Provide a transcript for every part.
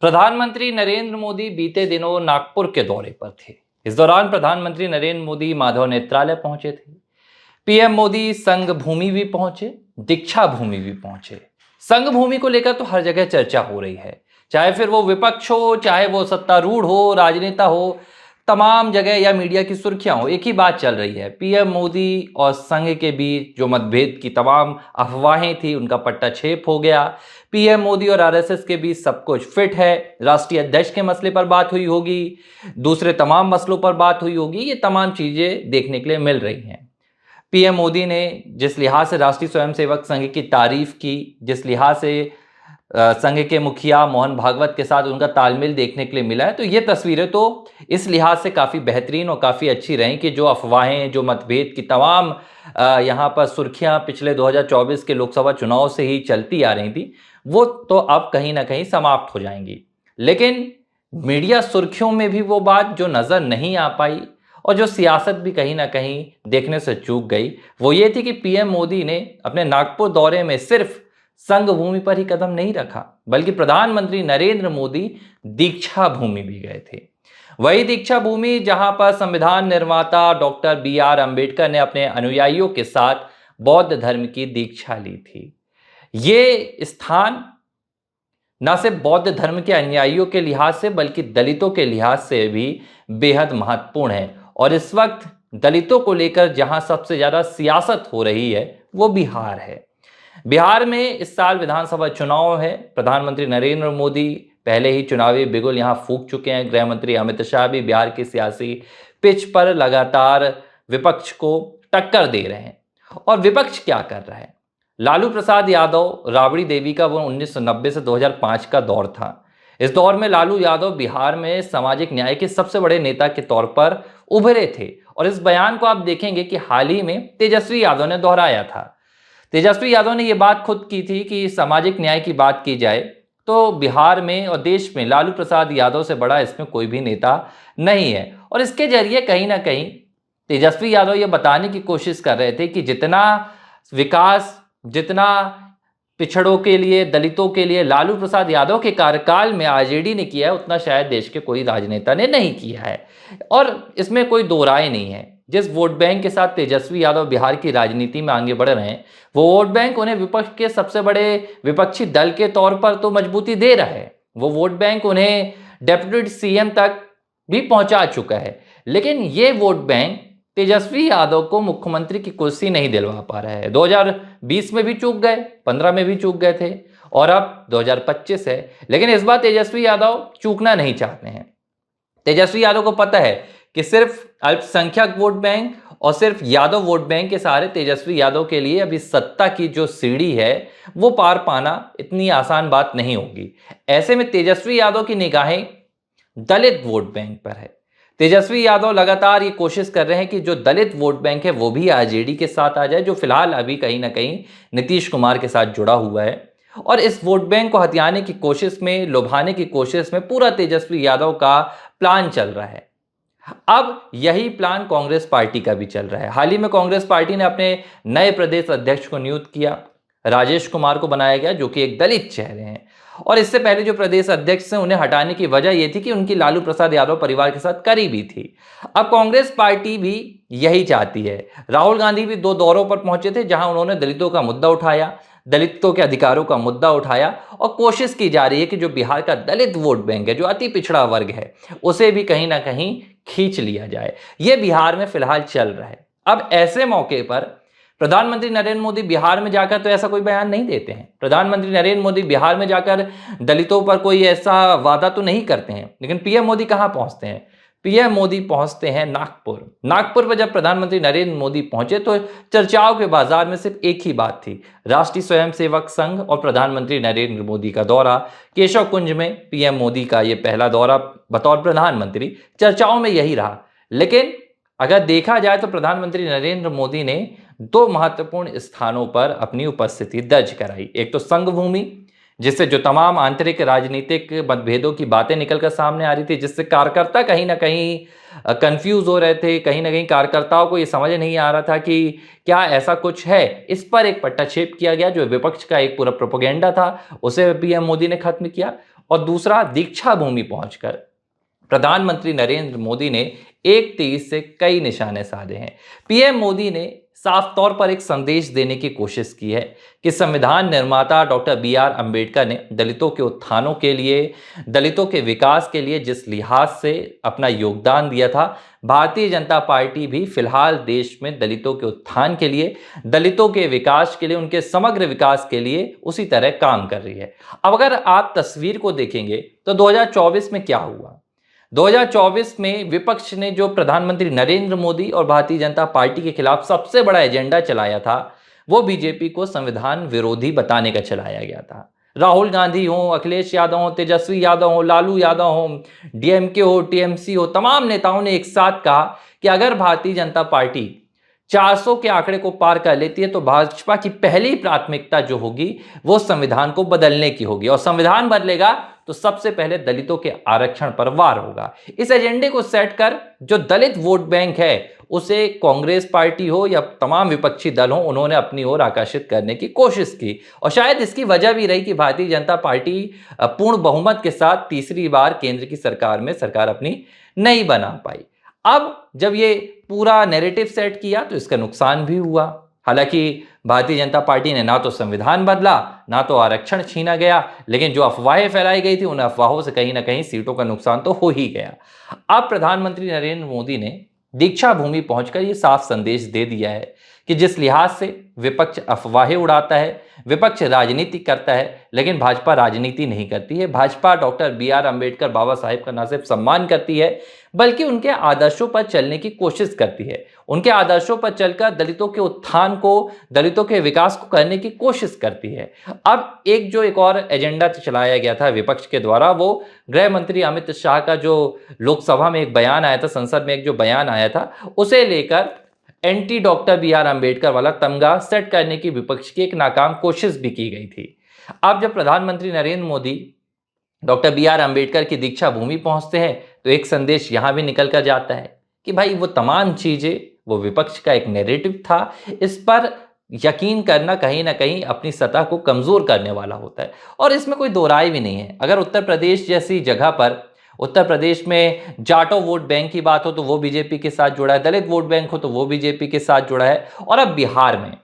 प्रधानमंत्री नरेंद्र मोदी बीते दिनों नागपुर के दौरे पर थे। इस दौरान प्रधानमंत्री नरेंद्र मोदी माधव नेत्रालय पहुंचे थे। पीएम मोदी संघ भूमि भी पहुंचे, दीक्षा भूमि भी पहुंचे। संघ भूमि को लेकर तो हर जगह चर्चा हो रही है, चाहे फिर वो विपक्ष हो, चाहे वो सत्तारूढ़ हो, राजनेता हो, तमाम जगह या मीडिया की सुर्खियां हो, एक ही बात चल रही है। पीएम मोदी और संघ के बीच जो मतभेद की तमाम अफवाहें थी, उनका पट्टाछेप हो गया। पीएम मोदी और आरएसएस के बीच सब कुछ फिट है। राष्ट्रीय अध्यक्ष के मसले पर बात हुई होगी, दूसरे तमाम मसलों पर बात हुई होगी। ये तमाम चीजें देखने के लिए मिल रही हैं। पीएम मोदी ने जिस लिहाज से राष्ट्रीय स्वयंसेवक संघ की तारीफ की, जिस लिहाज से संघ के मुखिया मोहन भागवत के साथ उनका तालमेल देखने के लिए मिला है, तो ये तस्वीरें तो इस लिहाज से काफ़ी बेहतरीन और काफ़ी अच्छी रहीं कि जो अफवाहें, जो मतभेद की तमाम यहाँ पर सुर्खियां पिछले 2024 के लोकसभा चुनाव से ही चलती आ रही थी, वो तो अब कहीं ना कहीं समाप्त हो जाएंगी। लेकिन मीडिया सुर्खियों में भी वो बात जो नज़र नहीं आ पाई और जो सियासत भी कहीं ना कहीं देखने से चूक गई, वो ये थी कि पीएम मोदी ने अपने नागपुर दौरे में सिर्फ संघ भूमि पर ही कदम नहीं रखा, बल्कि प्रधानमंत्री नरेंद्र मोदी दीक्षा भूमि भी गए थे। वही दीक्षा भूमि जहां पर संविधान निर्माता डॉक्टर बी.आर. अंबेडकर ने अपने अनुयायियों के साथ बौद्ध धर्म की दीक्षा ली थी। ये स्थान न सिर्फ बौद्ध धर्म के अनुयायियों के लिहाज से, बल्कि दलितों के लिहाज से भी बेहद महत्वपूर्ण है। और इस वक्त दलितों को लेकर जहां सबसे ज्यादा सियासत हो रही है, वो बिहार है। बिहार में इस साल विधानसभा चुनाव है। प्रधानमंत्री नरेंद्र मोदी पहले ही चुनावी बिगुल यहां फूंक चुके हैं। गृह मंत्री अमित शाह भी बिहार की सियासी पिच पर लगातार विपक्ष को टक्कर दे रहे हैं। और विपक्ष क्या कर रहा है? लालू प्रसाद यादव, राबड़ी देवी का वो 1990 से 2005 का दौर था। इस दौर में लालू यादव बिहार में सामाजिक न्याय के सबसे बड़े नेता के तौर पर उभरे थे। और इस बयान को आप देखेंगे कि हाल ही में तेजस्वी यादव ने दोहराया था। तेजस्वी यादव ने यह बात खुद की थी कि सामाजिक न्याय की बात की जाए तो बिहार में और देश में लालू प्रसाद यादव से बड़ा इसमें कोई भी नेता नहीं है। और इसके जरिए कहीं ना कहीं तेजस्वी यादव ये बताने की कोशिश कर रहे थे कि जितना विकास, जितना पिछड़ों के लिए, दलितों के लिए लालू प्रसाद यादव के कार्यकाल में आरजेडी ने किया है, उतना शायद देश के कोई राजनेता ने नहीं किया है। और इसमें कोई दो राय नहीं है। जिस वोट बैंक के साथ तेजस्वी यादव बिहार की राजनीति में आगे बढ़ रहे हैं, वो वोट बैंक उन्हें विपक्ष के सबसे बड़े विपक्षी दल के तौर पर तो मजबूती दे रहा है। वो वोट बैंक उन्हें डेप्यूटी सीएम तक भी पहुंचा चुका है। लेकिन ये वोट बैंक तेजस्वी यादव को मुख्यमंत्री की कुर्सी नहीं दिलवा पा रहा है। 2020 में भी चूक गए, 15 में भी चूक गए थे और अब 2025 है। लेकिन इस बार तेजस्वी यादव चूकना नहीं चाहते हैं। तेजस्वी यादव को पता है कि सिर्फ अल्पसंख्यक वोट बैंक और सिर्फ यादव वोट बैंक के सहारे तेजस्वी यादव के लिए अभी सत्ता की जो सीढ़ी है वो पार पाना इतनी आसान बात नहीं होगी। ऐसे में तेजस्वी यादव की निगाहें दलित वोट बैंक पर है। तेजस्वी यादव लगातार ये कोशिश कर रहे हैं कि जो दलित वोट बैंक है वो भी आरजेडी के साथ आ जाए, जो फिलहाल अभी कहीं ना कहीं नीतीश कुमार के साथ जुड़ा हुआ है। और इस वोट बैंक को हथियाने की कोशिश में, लुभाने की कोशिश में पूरा तेजस्वी यादव का प्लान चल रहा है। अब यही प्लान कांग्रेस पार्टी का भी चल रहा है। हाल ही में कांग्रेस पार्टी ने अपने नए प्रदेश अध्यक्ष को नियुक्त किया। राजेश कुमार को बनाया गया, जो कि एक दलित चेहरे हैं। और इससे पहले जो प्रदेश अध्यक्ष हैं, उन्हें हटाने की वजह यह थी कि उनकी लालू प्रसाद यादव परिवार के साथ करीबी थी। अब कांग्रेस पार्टी भी यही चाहती है। राहुल गांधी भी 2 दौरों पर पहुंचे थे, जहां उन्होंने दलितों का मुद्दा उठाया, दलितों के अधिकारों का मुद्दा उठाया। और कोशिश की जा रही है कि जो बिहार का दलित वोट बैंक है, जो अति पिछड़ा वर्ग है, उसे भी कहीं ना कहीं खींच लिया जाए। यह बिहार में फिलहाल चल रहा है। अब ऐसे मौके पर प्रधानमंत्री नरेंद्र मोदी बिहार में जाकर तो ऐसा कोई बयान नहीं देते हैं। प्रधानमंत्री नरेंद्र मोदी बिहार में जाकर दलितों पर कोई ऐसा वादा तो नहीं करते हैं। लेकिन पीएम मोदी कहां पहुंचते हैं? पीएम मोदी पहुंचते हैं नागपुर। नागपुर पर जब प्रधानमंत्री नरेंद्र मोदी पहुंचे तो चर्चाओं के बाजार में सिर्फ एक ही बात थी, राष्ट्रीय स्वयंसेवक संघ और प्रधानमंत्री नरेंद्र मोदी का दौरा। केशव कुंज में पीएम मोदी का यह पहला दौरा बतौर प्रधानमंत्री, चर्चाओं में यही रहा। लेकिन अगर देखा जाए तो प्रधानमंत्री नरेंद्र मोदी ने 2 महत्वपूर्ण स्थानों पर अपनी उपस्थिति दर्ज कराई। एक तो संघ भूमि, जिससे जो तमाम आंतरिक राजनीतिक मतभेदों की बातें निकलकर सामने आ रही थी, जिससे कार्यकर्ता कहीं ना कहीं कंफ्यूज हो रहे थे। कहीं ना कहीं कार्यकर्ताओं को ये समझ नहीं आ रहा था कि क्या ऐसा कुछ है। इस पर एक पट्टाछेप किया गया। जो विपक्ष का एक पूरा प्रोपेगेंडा था, उसे पीएम मोदी ने खत्म किया। और दूसरा दीक्षा भूमि पहुंचकर प्रधानमंत्री नरेंद्र मोदी ने एक तीर से कई निशाने साधे हैं। पीएम मोदी ने साफ तौर पर एक संदेश देने की कोशिश की है कि संविधान निर्माता डॉक्टर बी आर अम्बेडकर ने दलितों के उत्थानों के लिए, दलितों के विकास के लिए जिस लिहाज से अपना योगदान दिया था, भारतीय जनता पार्टी भी फिलहाल देश में दलितों के उत्थान के लिए, दलितों के विकास के लिए, उनके समग्र विकास के लिए उसी तरह काम कर रही है। अब अगर आप तस्वीर को देखेंगे तो 2024 में क्या हुआ। 2024 में विपक्ष ने जो प्रधानमंत्री नरेंद्र मोदी और भारतीय जनता पार्टी के खिलाफ सबसे बड़ा एजेंडा चलाया था, वो बीजेपी को संविधान विरोधी बताने का चलाया गया था। राहुल गांधी हो, अखिलेश यादव हो, तेजस्वी यादव हो, लालू यादव हो, डीएमके हो, टीएमसी हो, तमाम नेताओं ने एक साथ कहा कि अगर भारतीय जनता पार्टी 400 के आंकड़े को पार कर लेती है तो भाजपा की पहली प्राथमिकता जो होगी वो संविधान को बदलने की होगी, और संविधान बदलेगा तो सबसे पहले दलितों के आरक्षण पर वार होगा। इस एजेंडे को सेट कर जो दलित वोट बैंक है उसे कांग्रेस पार्टी हो या तमाम विपक्षी दल हो, उन्होंने अपनी ओर आकर्षित करने की कोशिश की, और शायद इसकी वजह भी रही कि भारतीय जनता पार्टी पूर्ण बहुमत के साथ तीसरी बार केंद्र की सरकार में सरकार अपनी नहीं बना पाई। अब जब ये पूरा नैरेटिव सेट किया तो इसका नुकसान भी हुआ। हालांकि भारतीय जनता पार्टी ने ना तो संविधान बदला, ना तो आरक्षण छीना गया, लेकिन जो अफवाहें फैलाई गई थी उन अफवाहों से कहीं ना कहीं सीटों का नुकसान तो हो ही गया। अब प्रधानमंत्री नरेंद्र मोदी ने दीक्षा भूमि पहुंचकर ये साफ संदेश दे दिया है कि जिस लिहाज से विपक्ष अफवाहें उड़ाता है, विपक्ष राजनीति करता है, लेकिन भाजपा राजनीति नहीं करती है। Bhajpa doctor B R Ambedkar Baba Saheb का न सिर्फ सम्मान करती है बल्कि उनके आदर्शों पर चलने की कोशिश करती है। उनके आदर्शों पर चलकर दलितों के उत्थान को, दलितों के विकास को करने की कोशिश करती है। अब एक और एजेंडा चलाया गया था विपक्ष के द्वारा, वो गृह मंत्री अमित शाह का जो लोकसभा में एक बयान आया था, संसद में एक जो बयान आया था, उसे लेकर anti doctor B R Ambedkar वाला तमगा सेट करने की विपक्ष की एक नाकाम कोशिश भी की गई थी। अब जब प्रधानमंत्री Narendra Modi doctor B R Ambedkar की दीक्षा भूमि पहुंचते हैं तो एक संदेश यहां भी निकल कर जाता है कि भाई वो तमाम चीजें, वो विपक्ष का एक नैरेटिव था, इस पर यकीन करना कहीं ना कहीं अपनी सत्ता को कमजोर करने वाला होता है, और इसमें कोई दो राय भी नहीं है। अगर उत्तर प्रदेश जैसी जगह पर, उत्तर प्रदेश में जाटो वोट बैंक की बात हो तो वो बीजेपी के साथ जुड़ा है, दलित वोट बैंक हो तो वो बीजेपी के साथ जुड़ा है, और अब बिहार में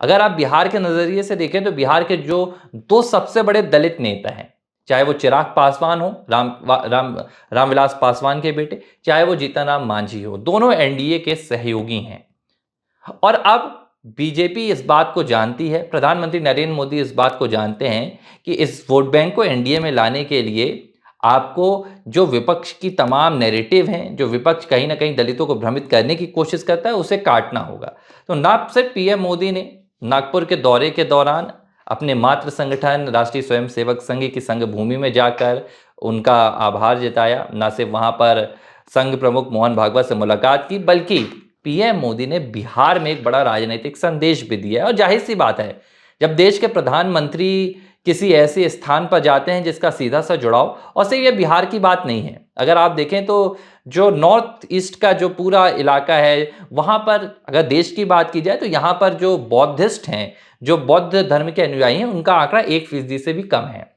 अगर आप बिहार के नजरिए से देखें तो बिहार के जो दो सबसे बड़े दलित नेता हैं, चाहे वो चिराग पासवान हो, रामविलास पासवान के बेटे, चाहे वो जीतन राम मांझी हो, दोनों एनडीए के सहयोगी हैं। और अब बीजेपी इस बात को जानती है, प्रधानमंत्री नरेंद्र मोदी इस बात को जानते हैं कि इस वोट बैंक को एनडीए में लाने के लिए आपको जो विपक्ष की तमाम नैरेटिव हैं, जो विपक्ष कहीं ना कहीं दलितों को भ्रमित करने की कोशिश करता है, उसे काटना होगा। तो ना सिर्फ पीएम मोदी ने नागपुर के दौरे के दौरान अपने मातृ संगठन राष्ट्रीय स्वयंसेवक संघ की संघ भूमि में जाकर उनका आभार जताया, ना सिर्फ वहां पर संघ प्रमुख मोहन भागवत से मुलाकात की, बल्कि पीएम मोदी ने बिहार में एक बड़ा राजनीतिक संदेश भी दिया है। और जाहिर सी बात है, जब देश के प्रधानमंत्री किसी ऐसे स्थान पर जाते हैं जिसका सीधा सा जुड़ाव, और सिर्फ ये बिहार की बात नहीं है, अगर आप देखें तो जो नॉर्थ ईस्ट का जो पूरा इलाका है वहाँ पर अगर देश की बात की जाए तो यहाँ पर जो बौद्धिस्ट हैं, जो बौद्ध धर्म के अनुयायी हैं, उनका आंकड़ा 1% से भी कम है।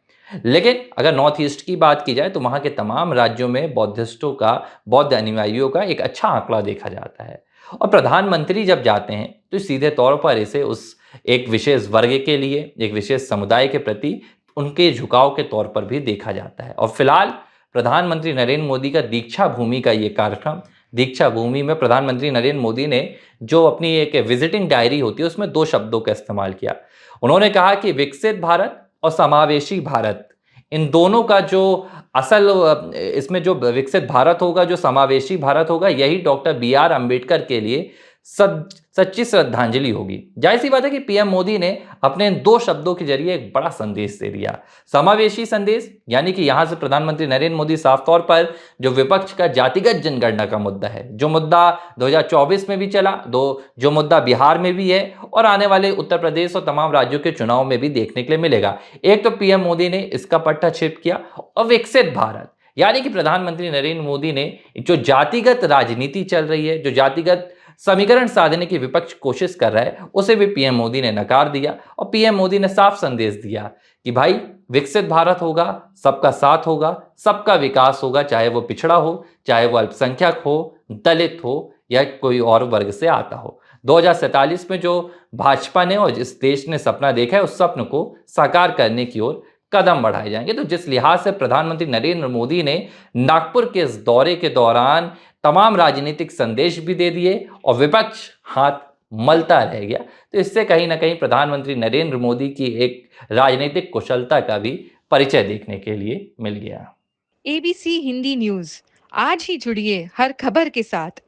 लेकिन अगर नॉर्थ ईस्ट की बात की जाए तो वहाँ के तमाम राज्यों में बौद्धिस्टों का, बौद्ध अनुयायियों का एक अच्छा आंकड़ा देखा जाता है। और प्रधानमंत्री जब जाते हैं तो सीधे तौर पर इसे उस एक विशेष वर्ग के लिए, एक विशेष समुदाय के प्रति उनके झुकाव के तौर पर भी देखा जाता है। और फिलहाल प्रधानमंत्री नरेंद्र मोदी का दीक्षा भूमि का ये कार्यक्रम, दीक्षा भूमि में प्रधानमंत्री नरेंद्र मोदी ने जो अपनी एक विजिटिंग डायरी होती है उसमें 2 शब्दों का इस्तेमाल किया। उन्होंने कहा कि विकसित भारत और समावेशी भारत, इन दोनों का जो असल, इसमें जो विकसित भारत होगा, जो समावेशी भारत होगा, यही डॉक्टर बी आर अम्बेडकर के लिए सच्ची श्रद्धांजलि होगी। जाहिर सी बात है कि पीएम मोदी ने अपने 2 शब्दों के जरिए एक बड़ा संदेश दे दिया, समावेशी संदेश, यानी कि यहां से प्रधानमंत्री नरेंद्र मोदी साफ तौर पर जो विपक्ष का जातिगत जनगणना का मुद्दा है, जो मुद्दा 2024 में भी चला, जो मुद्दा बिहार में भी है और आने वाले उत्तर प्रदेश और तमाम राज्यों के चुनाव में भी देखने के लिए मिलेगा। एक तो पीएम मोदी ने इसका पट्टा छिप किया, और विकसित भारत, यानी कि प्रधानमंत्री नरेंद्र मोदी ने जो जातिगत राजनीति चल रही है, जो जातिगत समीकरण साधने की विपक्ष कोशिश कर रहा है, उसे भी पीएम मोदी ने नकार दिया और पीएम मोदी ने साफ संदेश दिया कि भाई विकसित भारत होगा, सबका साथ होगा, सबका विकास होगा, चाहे वो पिछड़ा हो, चाहे वो अल्पसंख्यक हो, दलित हो या कोई और वर्ग से आता हो। 2047 में जो भाजपा ने और जिस देश ने सपना देखा है, उस सपने को साकार करने की ओर कदम बढ़ाए जाएंगे। तो जिस लिहाज से प्रधानमंत्री नरेंद्र मोदी ने नागपुर के इस दौरे के दौरान तमाम राजनीतिक संदेश भी दे दिए और विपक्ष हाथ मलता रह गया, तो इससे कहीं ना कहीं प्रधानमंत्री नरेंद्र मोदी की एक राजनीतिक कुशलता का भी परिचय देखने के लिए मिल गया। एबीसी हिंदी न्यूज, आज ही जुड़िए हर खबर के साथ।